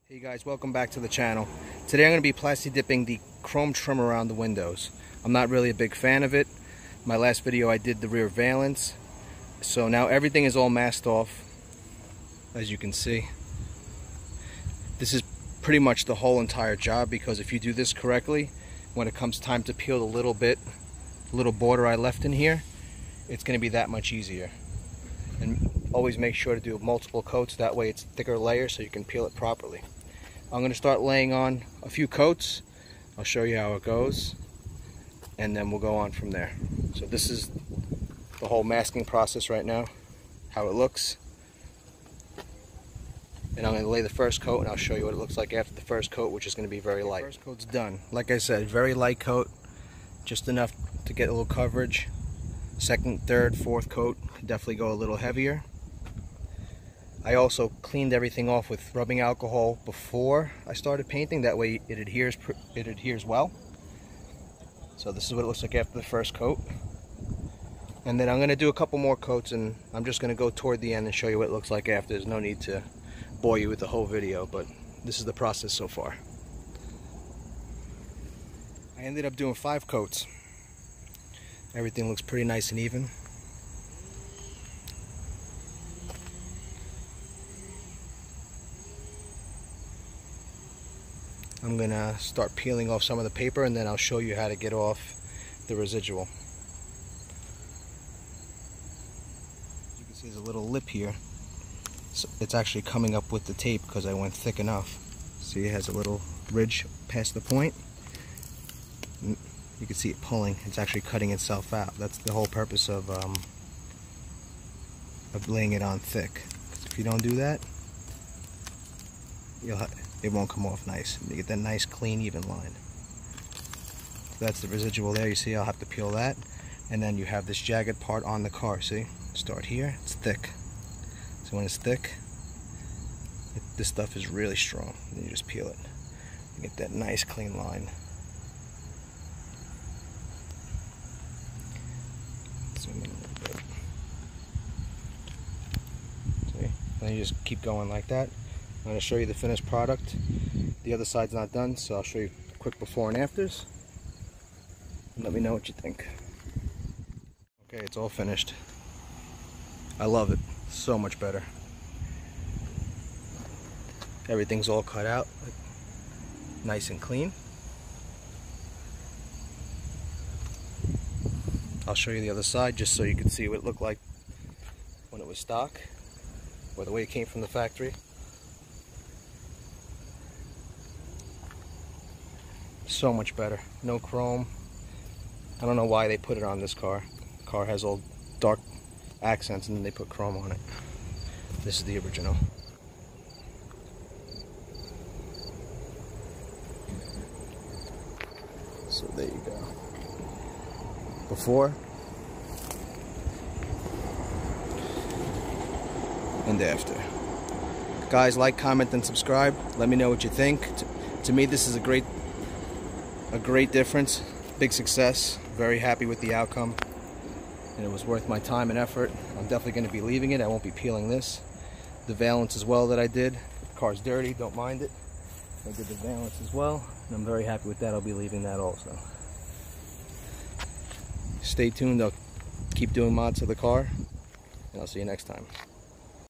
Hey guys, welcome back to the channel. Today I'm going to be plasti dipping the chrome trim around the windows. I'm not really a big fan of it. My last video I did the rear valance. So now everything is all masked off, as you can see. This is pretty much the whole entire job, because if you do this correctly, when it comes time to peel the little border I left in here, it's going to be that much easier. And always make sure to do multiple coats, that way it's a thicker layer so you can peel it properly. I'm going to start laying on a few coats. I'll show you how it goes, and then we'll go on from there. So this is the whole masking process right now, how it looks. And I'm going to lay the first coat, and I'll show you what it looks like after the first coat, which is going to be very light. First coat's done. Like I said, very light coat, just enough to get a little coverage. Second, third, fourth coat can definitely go a little heavier. I also cleaned everything off with rubbing alcohol before I started painting. That way it adheres well. So this is what it looks like after the first coat. And then I'm going to do a couple more coats, and I'm just going to go toward the end and show you what it looks like after. There's no need to bore you with the whole video, but this is the process so far. I ended up doing 5 coats. Everything looks pretty nice and even. I'm gonna start peeling off some of the paper, and then I'll show you how to get off the residual. You can see there's a little lip here. So it's actually coming up with the tape because I went thick enough. See, it has a little ridge past the point. You can see it pulling. It's actually cutting itself out. That's the whole purpose of laying it on thick. Because if you don't do that, it won't come off nice. You get that nice, clean, even line. So that's the residual there. You see, I'll have to peel that. And then you have this jagged part on the car. See? Start here. It's thick. So when it's thick, this stuff is really strong. Then you just peel it. You get that nice, clean line. Zoom in a little bit. See? And you just keep going like that. I'm going to show you the finished product. The other side's not done, so I'll show you quick before and afters. And let me know what you think. Okay, it's all finished. I love it. So much better. Everything's all cut out, nice and clean. I'll show you the other side just so you can see what it looked like when it was stock, or the way it came from the factory. So much better. No chrome. I don't know why they put it on this car. The car has all dark accents and then they put chrome on it. This is the original. So there you go. Before and after. Guys, like, comment, and subscribe. Let me know what you think. To me, this is a great difference. Big success. Very happy with the outcome. And it was worth my time and effort. I'm definitely going to be leaving it. I won't be peeling this. The valance as well that I did. The car's dirty, don't mind it. I did the valance as well, and I'm very happy with that. I'll be leaving that also. Stay tuned. I'll keep doing mods to the car, and I'll see you next time.